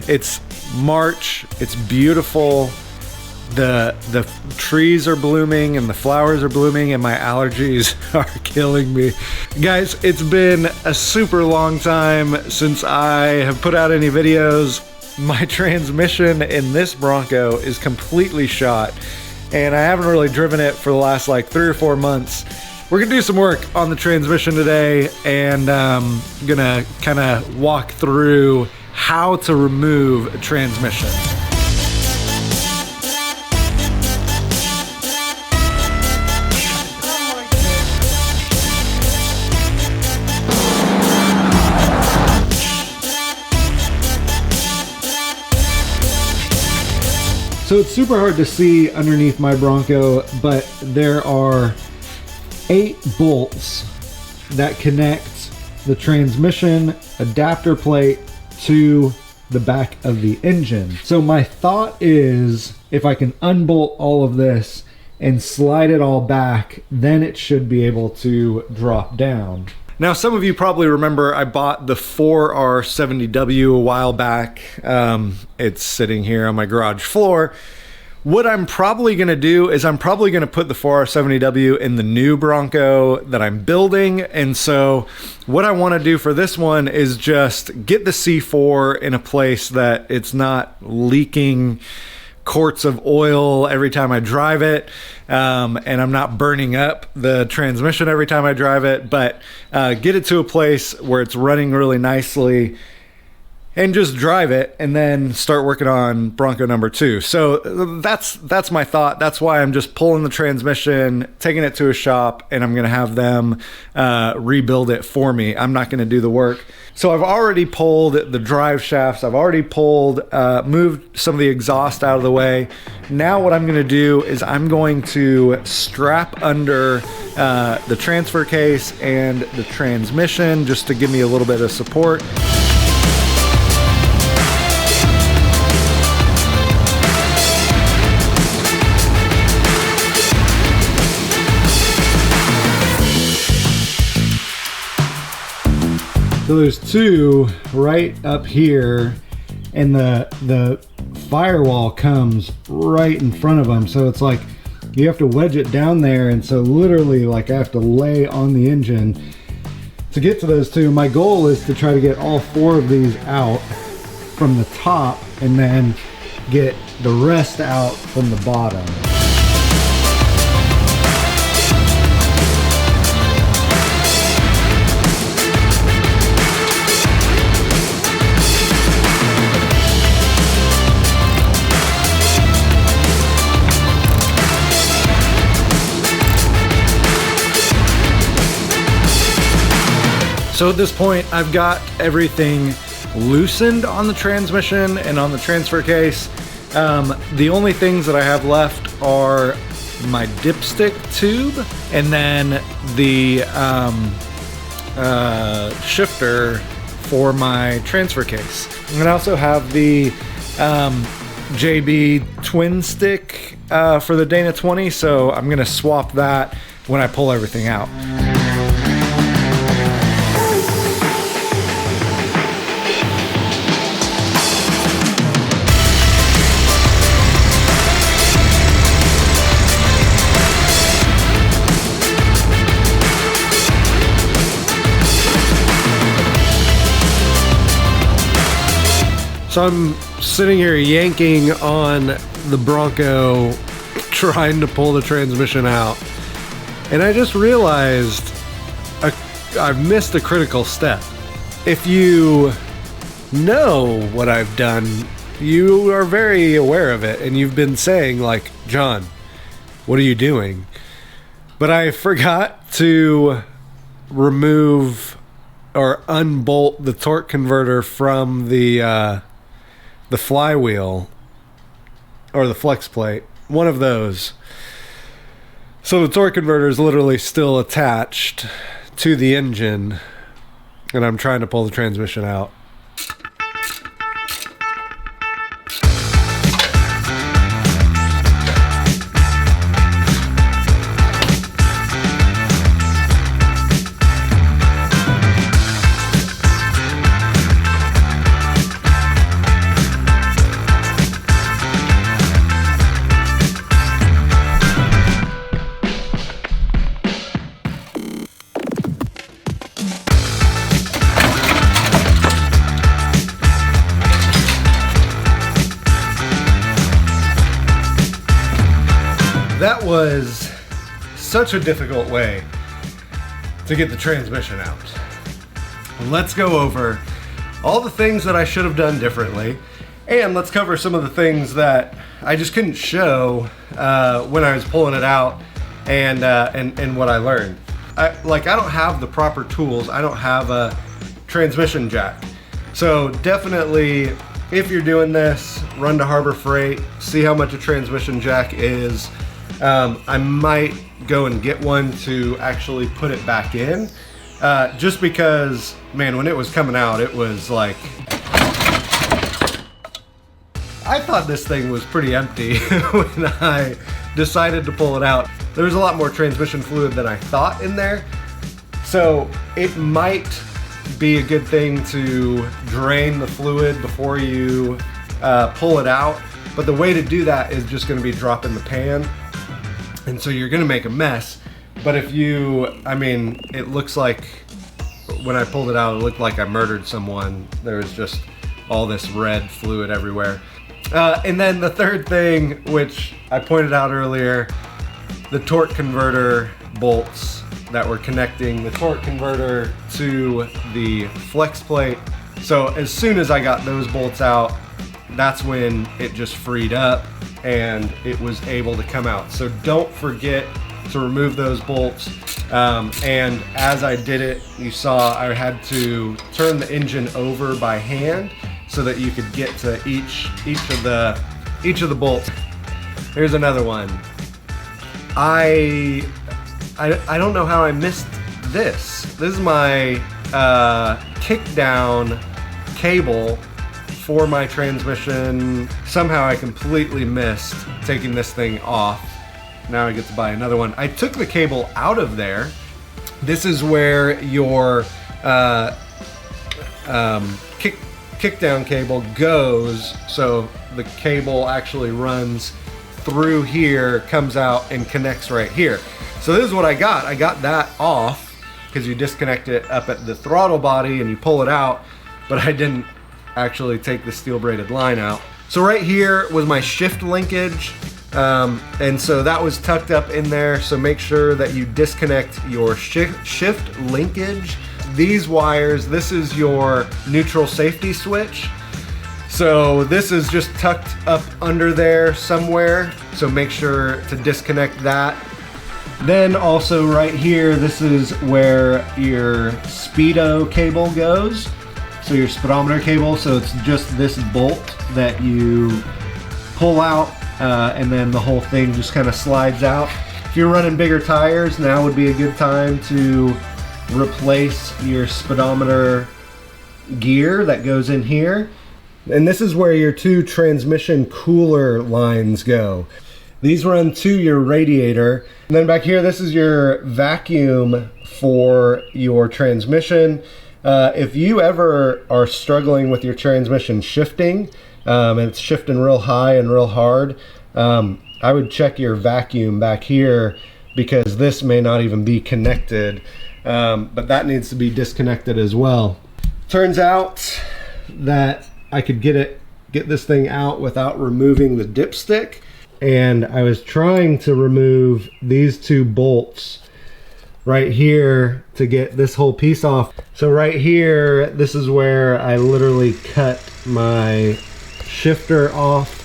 It's March, it's beautiful. The trees are blooming and the flowers are blooming and my allergies are killing me. Guys, it's been a super long time since I have put out any videos. My transmission in this Bronco is completely shot and I haven't really driven it for the last like 3 or 4 months. We're gonna do some work on the transmission today and gonna kind of walk through how to remove a transmission. So it's super hard to see underneath my Bronco, but there are 8 bolts that connect the transmission adapter plate to the back of the engine. So my thought is if I can unbolt all of this and slide it all back, then it should be able to drop down. Now, some of you probably remember I bought the 4R70W a while back. It's sitting here on my garage floor. What I'm probably gonna do is I'm probably gonna put the 4R70W in the new Bronco that I'm building. And so what I wanna do for this one is just get the C4 in a place that it's not leaking quarts of oil every time I drive it, and I'm not burning up the transmission every time I drive it, but get it to a place where it's running really nicely and just drive it and then start working on Bronco number 2. So that's my thought. That's why I'm just pulling the transmission, taking it to a shop, and I'm gonna have them rebuild it for me. I'm not gonna do the work. So I've already pulled the drive shafts. I've already moved some of the exhaust out of the way. Now what I'm gonna do is I'm going to strap under the transfer case and the transmission just to give me a little bit of support. So there's 2 right up here and the firewall comes right in front of them. So it's like you have to wedge it down there. And so literally like I have to lay on the engine to get to those 2. My goal is to try to get all 4 of these out from the top and then get the rest out from the bottom. So at this point, I've got everything loosened on the transmission and on the transfer case. The only things that I have left are my dipstick tube and then the shifter for my transfer case. And I also have the JB twin stick for the Dana 20, so I'm gonna swap that when I pull everything out. So I'm sitting here yanking on the Bronco, trying to pull the transmission out. And I just realized I've missed a critical step. If you know what I've done, you are very aware of it. And you've been saying like, John, what are you doing? But I forgot to remove or unbolt the torque converter from the flywheel or the flex plate, one of those. So the torque converter is literally still attached to the engine and I'm trying to pull the transmission out. That was such a difficult way to get the transmission out. Let's go over all the things that I should have done differently, and let's cover some of the things that I just couldn't show when I was pulling it out, and what I learned. I don't have the proper tools. I don't have a transmission jack. So definitely, if you're doing this, run to Harbor Freight, see how much a transmission jack is. I might go and get one to actually put it back in, just because, man, when it was coming out, it was like, I thought this thing was pretty empty when I decided to pull it out. There was a lot more transmission fluid than I thought in there. So it might be a good thing to drain the fluid before you pull it out. But the way to do that is just gonna be drop in the pan. And so you're gonna make a mess. But if you, I mean, it looks like, when I pulled it out, it looked like I murdered someone. There was just all this red fluid everywhere. And then the third thing, which I pointed out earlier, the torque converter bolts that were connecting the torque converter to the flex plate. So as soon as I got those bolts out, that's when it just freed up and it was able to come out. So don't forget to remove those bolts. And as I did it, you saw I had to turn the engine over by hand so that you could get to each of the bolts. Here's another one. I don't know how I missed this. This is my kick down cable for my transmission. Somehow I completely missed taking this thing off. Now I get to buy another one. I took the cable out of there. This is where your kick down cable goes. So the cable actually runs through here, comes out and connects right here. So this is what I got. I got that off because you disconnect it up at the throttle body and you pull it out, but I didn't actually take the steel braided line out. So right here was my shift linkage. And so that was tucked up in there. So make sure that you disconnect your shift linkage. These wires, this is your neutral safety switch. So this is just tucked up under there somewhere. So make sure to disconnect that. Then also right here, this is where your speedo cable goes. So your speedometer cable. So it's just this bolt that you pull out, and then the whole thing just kind of slides out. If you're running bigger tires, now would be a good time to replace your speedometer gear that goes in here. And this is where your two transmission cooler lines go. These run to your radiator. And then back here, this is your vacuum for your transmission. If you ever are struggling with your transmission shifting, and it's shifting real high and real hard, I would check your vacuum back here because this may not even be connected, but that needs to be disconnected as well. Turns out that I could get this thing out without removing the dipstick, and I was trying to remove these two bolts right here to get this whole piece off. So right here, this is where I literally cut my shifter off.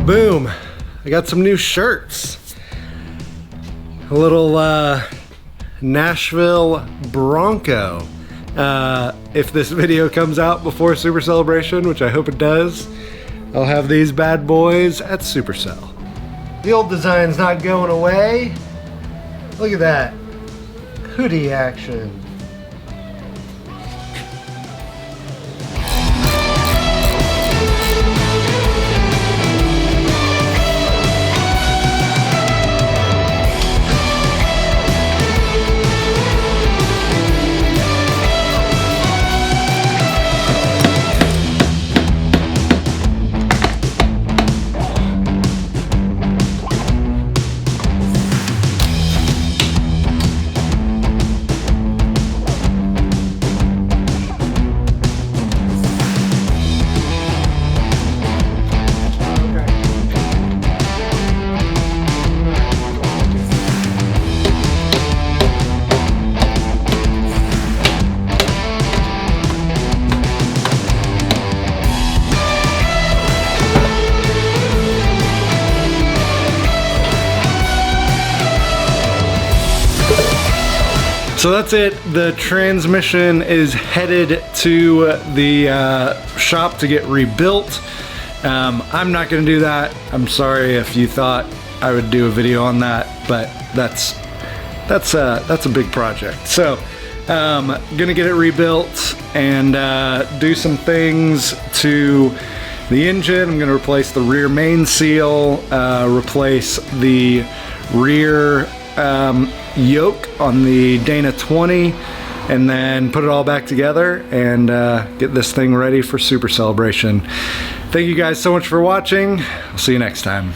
Boom, I got some new shirts. A little Nashville Bronco. If this video comes out before Super Celebration, which I hope it does, I'll have these bad boys at Supercell. The old design's not going away. Look at that hoodie action. So that's it. The transmission is headed to the shop to get rebuilt. I'm not gonna do that. I'm sorry if you thought I would do a video on that, but that's a big project. So gonna get it rebuilt and do some things to the engine. I'm gonna replace the rear main seal, replace the rear yoke on the Dana 20, and then put it all back together and get this thing ready for Super Celebration. Thank you guys so much for watching. I'll see you next time.